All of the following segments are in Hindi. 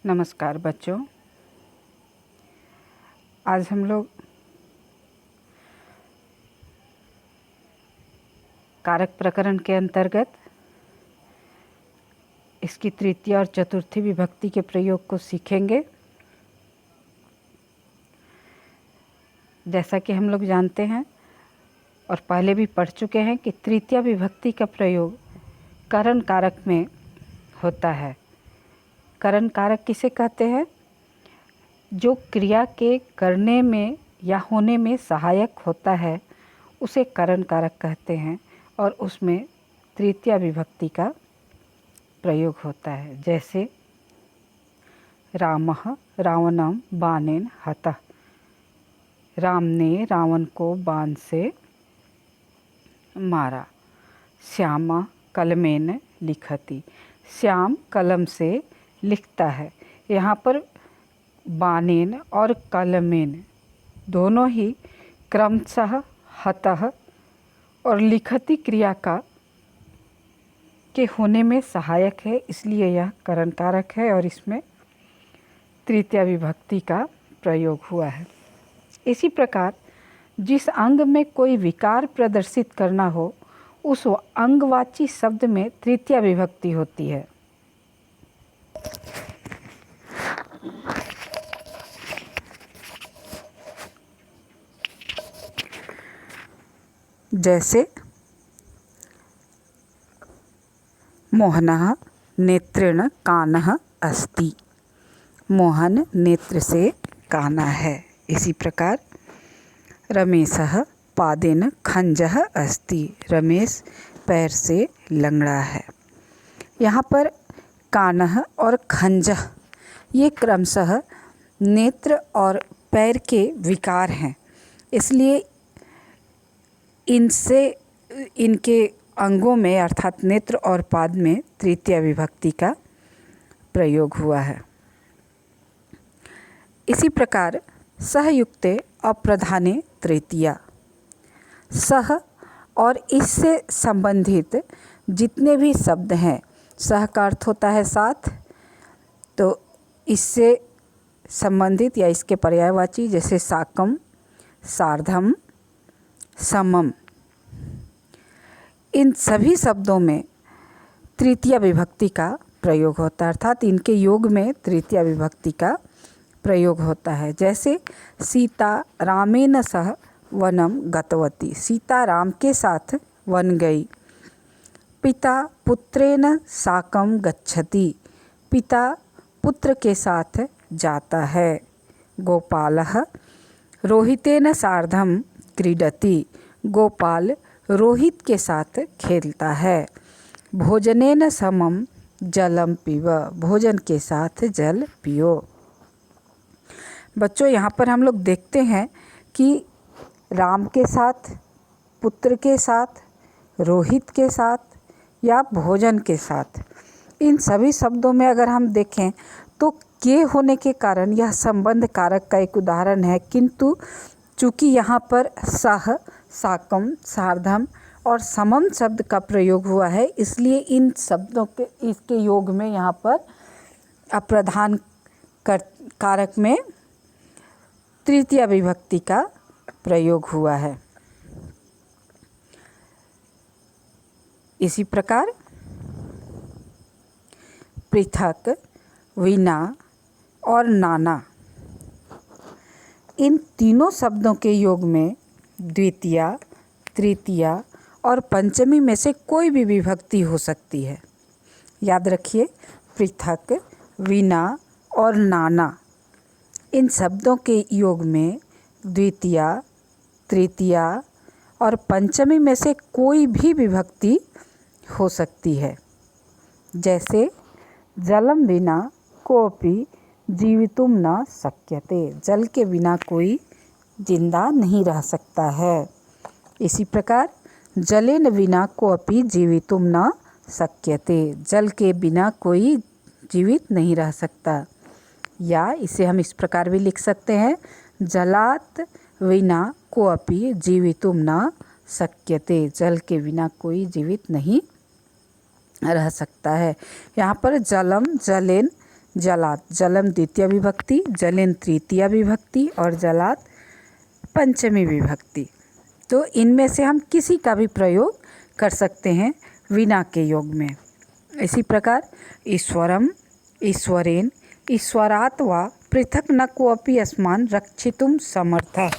नमस्कार बच्चों। आज हम लोग कारक प्रकरण के अंतर्गत इसकी तृतीय और चतुर्थी विभक्ति के प्रयोग को सीखेंगे। जैसा कि हम लोग जानते हैं और पहले भी पढ़ चुके हैं कि तृतीय विभक्ति का प्रयोग करण कारक में होता है। करण कारक किसे कहते हैं? जो क्रिया के करने में या होने में सहायक होता है उसे करण कारक कहते हैं और उसमें तृतीय विभक्ति का प्रयोग होता है। जैसे रामः रावणं बाणेन हतः, राम ने रावण को बाण से मारा। श्याम कलमेन लिखति, श्याम कलम से लिखता है। यहाँ पर बाणेन और कलमेन दोनों ही क्रमशः हतः और लिखति क्रिया का के होने में सहायक है, इसलिए यह करण कारक है और इसमें तृतीय विभक्ति का प्रयोग हुआ है। इसी प्रकार जिस अंग में कोई विकार प्रदर्शित करना हो उस अंगवाची शब्द में तृतीय विभक्ति होती है। जैसे मोहनः नेत्रेण कानः अस्ति, मोहन नेत्र से काना है। इसी प्रकार रमेशः पादेन खंजः अस्ति, रमेश पैर से लंगड़ा है। यहाँ पर कानः और खंजः ये क्रमशः नेत्र और पैर के विकार हैं, इसलिए इनसे इनके अंगों में अर्थात नेत्र और पाद में तृतीय विभक्ति का प्रयोग हुआ है। इसी प्रकार सहयुक्ते अप्रधाने तृतीया, सह और इससे संबंधित जितने भी शब्द हैं, सह का अर्थ होता है साथ, तो इससे संबंधित या इसके पर्यायवाची जैसे साकम, सार्धम, समम, इन सभी शब्दों में तृतीय विभक्ति का प्रयोग होता है, अर्थात इनके योग में तृतीय विभक्ति का प्रयोग होता है। जैसे सीता रामेण सह वनम गतवती, सीता राम के साथ वन गई। पिता पुत्रेण साकं गच्छति, पिता पुत्र के साथ जाता है। गोपालः रोहितेन सार्धं क्रीडति, गोपाल रोहित के साथ खेलता है। भोजनेन समम जलम पीब, भोजन के साथ जल पियो। बच्चों, यहाँ पर हम लोग देखते हैं कि राम के साथ, पुत्र के साथ, रोहित के साथ या भोजन के साथ, इन सभी शब्दों में अगर हम देखें तो के होने के कारण यह संबंध कारक का एक उदाहरण है, किंतु चूँकि यहाँ पर सह, साकम, सार्धम और समम शब्द का प्रयोग हुआ है, इसलिए इन शब्दों के इसके योग में यहाँ पर अप्रधान कारक में तृतीय विभक्ति का प्रयोग हुआ है। इसी प्रकार पृथक, विना और नाना, इन तीनों शब्दों के योग में द्वितीया, तृतीया और पंचमी में से कोई भी विभक्ति हो सकती है। याद रखिए, पृथक, विना और नाना, इन शब्दों के योग में द्वितीया, तृतीया और पंचमी में से कोई भी विभक्ति हो सकती है। जैसे जलम विना कोपि जीवितुम न शक्यते, जल के बिना कोई जिंदा नहीं रह सकता है। इसी प्रकार जलेन विना कोपि जीवितुम न शक्यते, जल के बिना कोई जीवित नहीं रह सकता। या इसे हम इस प्रकार भी लिख सकते हैं, जलात विना कोपि जीवितुम न शक्यते, जल के बिना कोई जीवित नहीं रह सकता है। यहाँ पर जलम, जलेन, जलाद जलम द्वितीय विभक्ति, जलेन तृतीया विभक्ति और जलाद पंचमी विभक्ति। तो इनमें से हम किसी का भी प्रयोग कर सकते हैं विना के योग में। इसी प्रकार ईश्वरम, ईश्वरेण, ईश्वरात् वा पृथक न कोऽपि अस्मान् रक्षितुं समर्थः।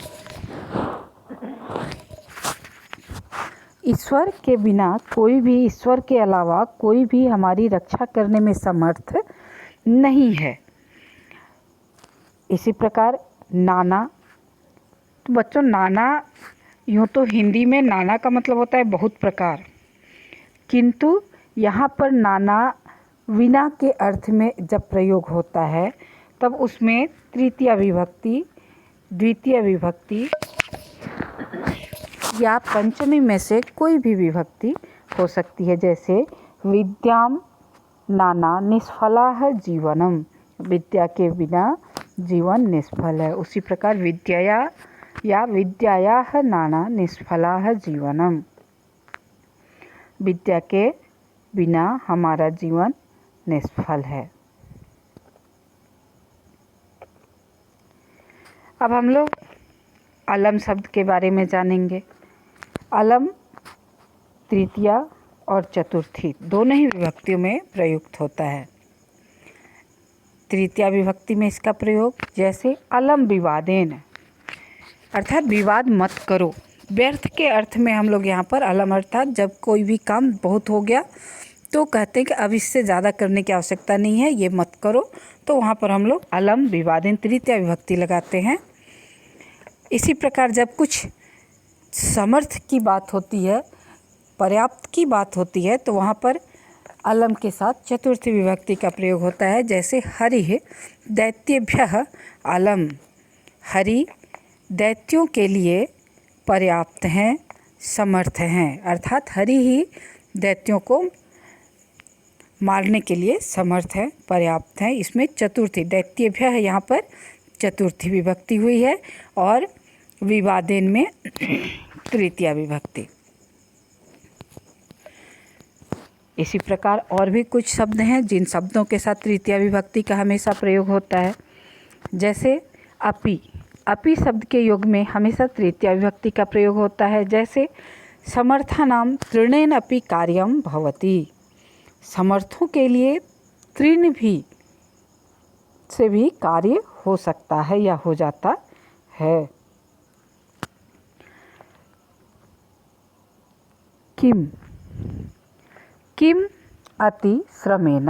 ईश्वर के बिना कोई भी, ईश्वर के अलावा कोई भी हमारी रक्षा करने में समर्थ नहीं है। इसी प्रकार नाना, तो बच्चों नाना यूँ तो हिंदी में नाना का मतलब होता है बहुत प्रकार, किंतु यहाँ पर नाना विना के अर्थ में जब प्रयोग होता है तब उसमें तृतीया विभक्ति, द्वितीय विभक्ति या पंचमी में से कोई भी विभक्ति हो सकती है। जैसे विद्याम नाना निष्फला जीवनम, विद्या के बिना जीवन निष्फल है। उसी प्रकार विद्याया या विद्यायाः नाना निष्फला जीवनम, विद्या के बिना हमारा जीवन निष्फल है। अब हम लोग अलम शब्द के बारे में जानेंगे। अलम तृतीया और चतुर्थी दोनों ही विभक्तियों में प्रयुक्त होता है। तृतीया विभक्ति में इसका प्रयोग जैसे अलम विवादेन, अर्थात विवाद मत करो। व्यर्थ के अर्थ में हम लोग यहाँ पर अलम, अर्थात जब कोई भी काम बहुत हो गया तो कहते हैं कि अब इससे ज़्यादा करने की आवश्यकता नहीं है, ये मत करो, तो वहाँ पर हम लोग अलम विवादेन तृतीया विभक्ति लगाते हैं। इसी प्रकार जब कुछ समर्थ की बात होती है, पर्याप्त की बात होती है, तो वहाँ पर अलम के साथ चतुर्थी विभक्ति का प्रयोग होता है। जैसे हरिः दैत्येभ्यः अलम, हरि दैत्यों के लिए पर्याप्त हैं, समर्थ हैं, अर्थात हरि ही दैत्यों को मारने के लिए समर्थ है, पर्याप्त है। इसमें चतुर्थी दैत्येभ्यः है, यहाँ पर चतुर्थी विभक्ति हुई है और विवादेन में तृतीया विभक्ति। इसी प्रकार और भी कुछ शब्द हैं जिन शब्दों के साथ तृतीया विभक्ति का हमेशा प्रयोग होता है। जैसे अपि, अपि शब्द के योग में हमेशा तृतीया विभक्ति का प्रयोग होता है। जैसे समर्थानां तृणेन अपि कार्यं भवति, समर्थों के लिए तृण भी से भी कार्य हो सकता है या हो जाता है। किम, किम अति श्रमेण,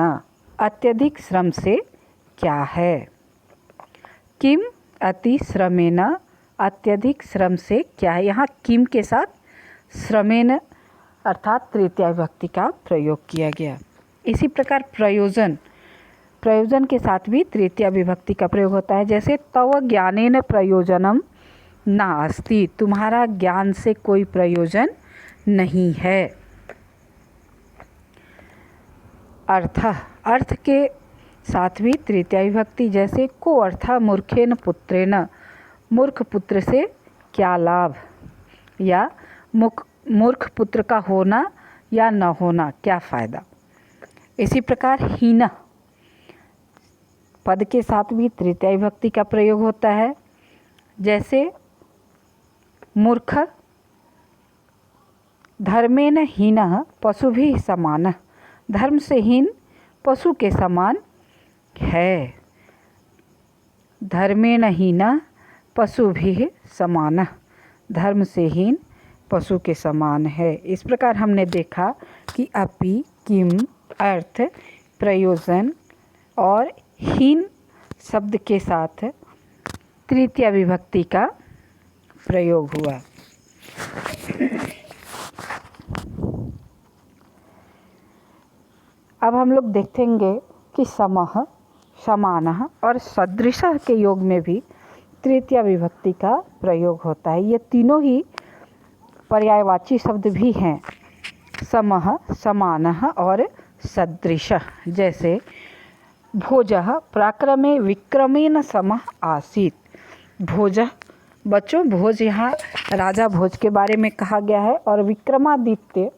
अत्यधिक श्रम से क्या है। किम अति श्रमेण, अत्यधिक श्रम से क्या है। यहाँ किम के साथ श्रमेण अर्थात तृतीया विभक्ति का प्रयोग किया गया। इसी प्रकार प्रयोजन, प्रयोजन के साथ भी तृतीया विभक्ति का प्रयोग होता है। जैसे तव ज्ञानेन प्रयोजनम नास्ति, तुम्हारा ज्ञान से कोई प्रयोजन नहीं है। अर्थ, अर्थ के साथ भी तृतीया विभक्ति। जैसे को अर्थ मूर्खेन पुत्रेण, मूर्ख पुत्र से क्या लाभ, या मूर्ख पुत्र का होना या न होना क्या फ़ायदा। इसी प्रकार हीन पद के साथ भी तृतीया विभक्ति का प्रयोग होता है। जैसे मूर्ख धर्मेण हीनः पशुभिः समानः, धर्म से हीन पशु के समान है। धर्मेण हीनः पशुभिः समानः, धर्म से हीन पशु के समान है। इस प्रकार हमने देखा कि अपि, किम, अर्थ, प्रयोजन और हीन शब्द के साथ तृतीया विभक्ति का प्रयोग हुआ। अब हम लोग देखेंगे कि समः, समानः और सदृशः के योग में भी तृतीया विभक्ति का प्रयोग होता है। ये तीनों ही पर्यायवाची शब्द भी हैं, समः, समानः और सदृशः। जैसे भोजः पराक्रमे विक्रमेण समः आसीत्, भोजः, बच्चों भोज यहाँ राजा भोज के बारे में कहा गया है। और विक्रमादित्य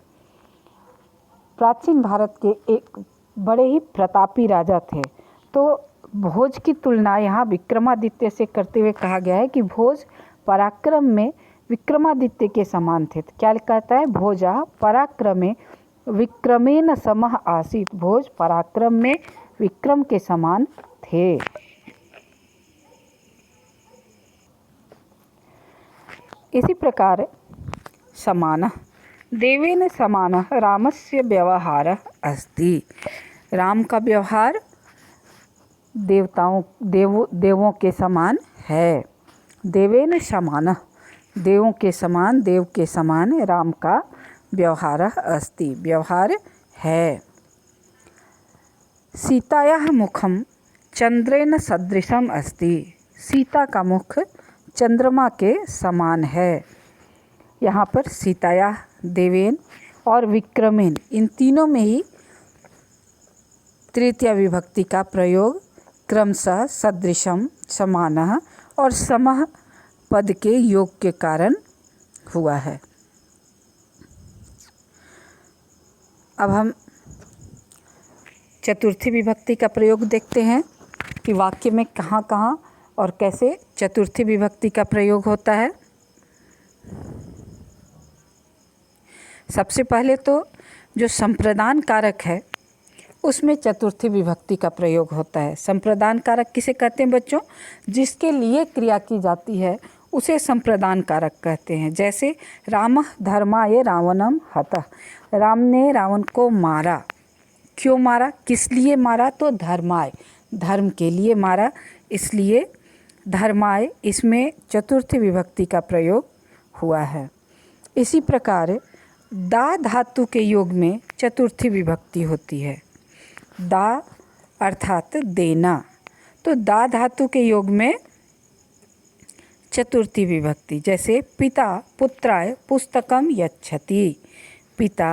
प्राचीन भारत के एक बड़े ही प्रतापी राजा थे तो भोज की तुलना यहाँ विक्रमादित्य से करते हुए कहा गया है कि भोज पराक्रम में विक्रमादित्य के समान थे। क्या कहता है? भोजा पराक्रमे विक्रमेण समः आसीत्। भोज पराक्रम में विक्रम के समान थे। इसी प्रकार समानः देवेन समानः रामस्य व्यवहारः अस्ति। राम का व्यवहार देवों के समान है। देवेन समानः देवों के समान, देव के समान राम का व्यवहारः अस्ति, व्यवहार है। सीतायाः मुखम चंद्रेन सदृशम अस्ति। सीता का मुख चंद्रमा के समान है। यहाँ पर सीतायाः, देवेन और विक्रमेन, इन तीनों में ही तृतीया विभक्ति का प्रयोग क्रमशः सदृशम, समानः और समः पद के योग के कारण हुआ है। अब हम चतुर्थी विभक्ति का प्रयोग देखते हैं कि वाक्य में कहाँ कहाँ और कैसे चतुर्थी विभक्ति का प्रयोग होता है। सबसे पहले तो जो संप्रदान कारक है उसमें चतुर्थी विभक्ति का प्रयोग होता है। संप्रदान कारक किसे कहते हैं बच्चों? जिसके लिए क्रिया की जाती है उसे संप्रदान कारक कहते हैं। जैसे रामः धर्माय रावणम हतः। राम ने रावण को मारा। क्यों मारा? किस लिए मारा? तो धर्माय, धर्म के लिए मारा, इसलिए धर्माय, इसमें चतुर्थी विभक्ति का प्रयोग हुआ है। इसी प्रकार दा धातु के योग में चतुर्थी विभक्ति होती है। दा अर्थात देना, तो दा धातु के योग में चतुर्थी विभक्ति। जैसे पिता पुत्राय पुस्तकम यच्छति। पिता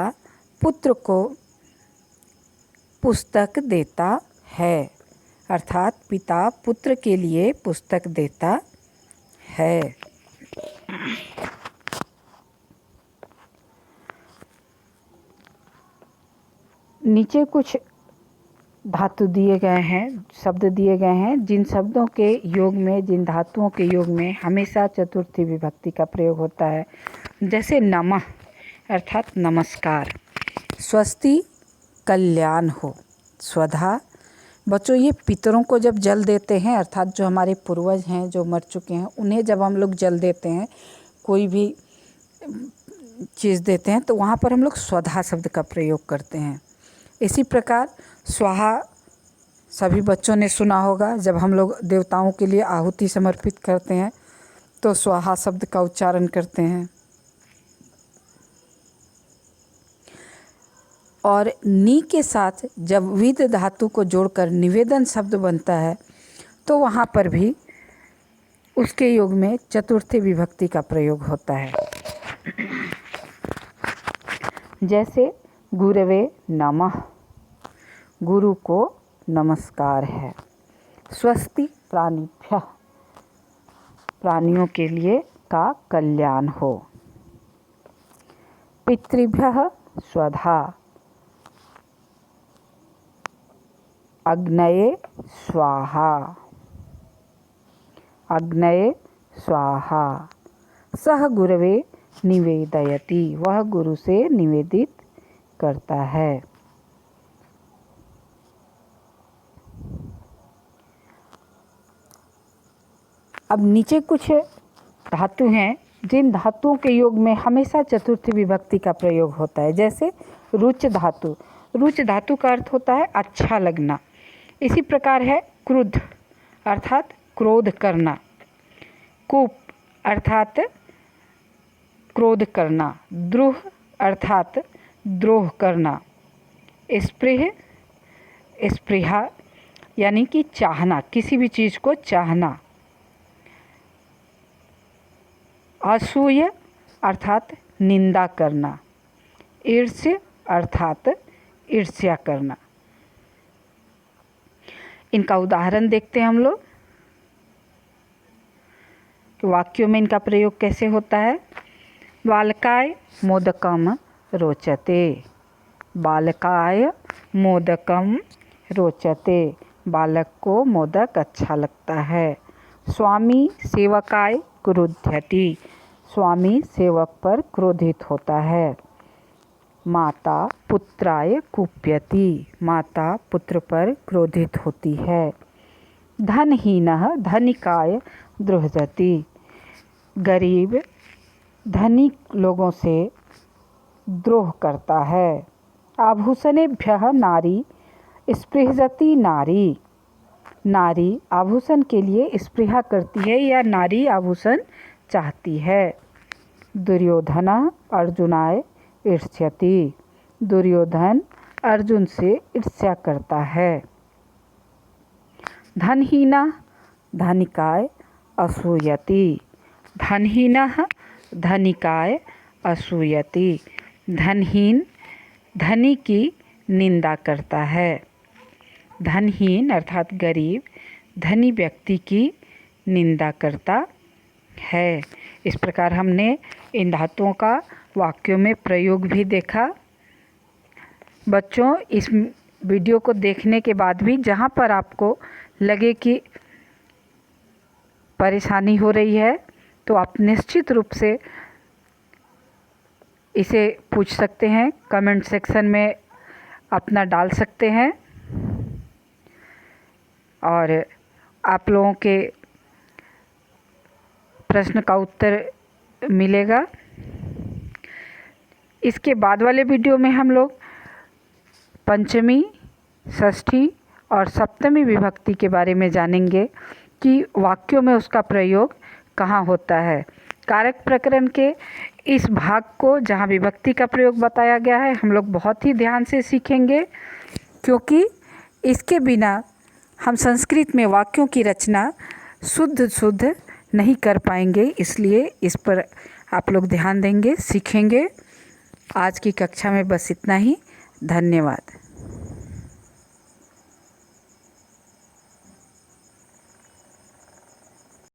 पुत्र को पुस्तक देता है, अर्थात पिता पुत्र के लिए पुस्तक देता है। नीचे कुछ धातु दिए गए हैं, शब्द दिए गए हैं, जिन शब्दों के योग में, जिन धातुओं के योग में हमेशा चतुर्थी विभक्ति का प्रयोग होता है। जैसे नमः अर्थात नमस्कार, स्वस्ति कल्याण हो, स्वधा। बच्चों ये पितरों को जब जल देते हैं, अर्थात जो हमारे पूर्वज हैं जो मर चुके हैं उन्हें जब हम लोग जल देते हैं, कोई भी चीज़ देते हैं, तो वहाँ पर हम लोग स्वधा शब्द का प्रयोग करते हैं। इसी प्रकार स्वाहा सभी बच्चों ने सुना होगा। जब हम लोग देवताओं के लिए आहुति समर्पित करते हैं तो स्वाहा शब्द का उच्चारण करते हैं। और नी के साथ जब विद धातु को जोड़कर निवेदन शब्द बनता है तो वहाँ पर भी उसके योग में चतुर्थी विभक्ति का प्रयोग होता है। जैसे गुरवे नमः, गुरु को नमस्कार है। स्वस्ति प्राणिभ्यः, प्राणियों के लिए का कल्याण हो। पितृभ्यः स्वधा, अग्नये स्वाहा, अग्नये स्वाहा। सह गुरवे निवेदयति, वह गुरु से निवेदित करता है। अब नीचे कुछ धातु हैं जिन धातुओं के योग में हमेशा चतुर्थी विभक्ति का प्रयोग होता है। जैसे रुच धातु, रुच धातु का अर्थ होता है अच्छा लगना। इसी प्रकार है क्रुद्ध अर्थात क्रोध करना, कूप अर्थात क्रोध करना, द्रोह अर्थात द्रोह करना, स्पृह, स्पृहा यानी कि चाहना, किसी भी चीज़ को चाहना, असूय अर्थात निंदा करना, ईर्ष्य अर्थात ईर्ष्या करना। इनका उदाहरण देखते हैं हम लोग कि वाक्यों में इनका प्रयोग कैसे होता है। बालकाय मोदकम रोचते, बालकाय मोदकम रोचते, बालक को मोदक अच्छा लगता है। स्वामी सेवकाय क्रुध्यति, स्वामी सेवक पर क्रोधित होता है। माता पुत्राय कुप्यति, माता पुत्र पर क्रोधित होती है। धनहीनः धनिकाय द्रुह्यति, गरीब धनिक लोगों से द्रोह करता है। आभूषणेभ्यः नारी स्पृहयति नारी, नारी आभूषण के लिए स्पृहा करती है या नारी आभूषण चाहती है। दुर्योधनः अर्जुनाय ईर्ष्यति, दुर्योधन अर्जुन से ईर्ष्या करता है। धनहीनः धनिकाय असूयति, धनहीनः धनिकाय असूयति, धनहीन धनी की निंदा करता है। धनहीन अर्थात गरीब धनी व्यक्ति की निंदा करता है। इस प्रकार हमने इन धातुओं का वाक्यों में प्रयोग भी देखा। बच्चों, इस वीडियो को देखने के बाद भी जहाँ पर आपको लगे कि परेशानी हो रही है तो आप निश्चित रूप से इसे पूछ सकते हैं, कमेंट सेक्शन में अपना डाल सकते हैं और आप लोगों के प्रश्न का उत्तर मिलेगा। इसके बाद वाले वीडियो में हम लोग पंचमी, षष्ठी और सप्तमी विभक्ति के बारे में जानेंगे कि वाक्यों में उसका प्रयोग कहाँ होता है। कारक प्रकरण के इस भाग को जहाँ विभक्ति का प्रयोग बताया गया है हम लोग बहुत ही ध्यान से सीखेंगे, क्योंकि इसके बिना हम संस्कृत में वाक्यों की रचना शुद्ध नहीं कर पाएंगे। इसलिए इस पर आप लोग ध्यान देंगे, सीखेंगे। आज की कक्षा में बस इतना ही। धन्यवाद।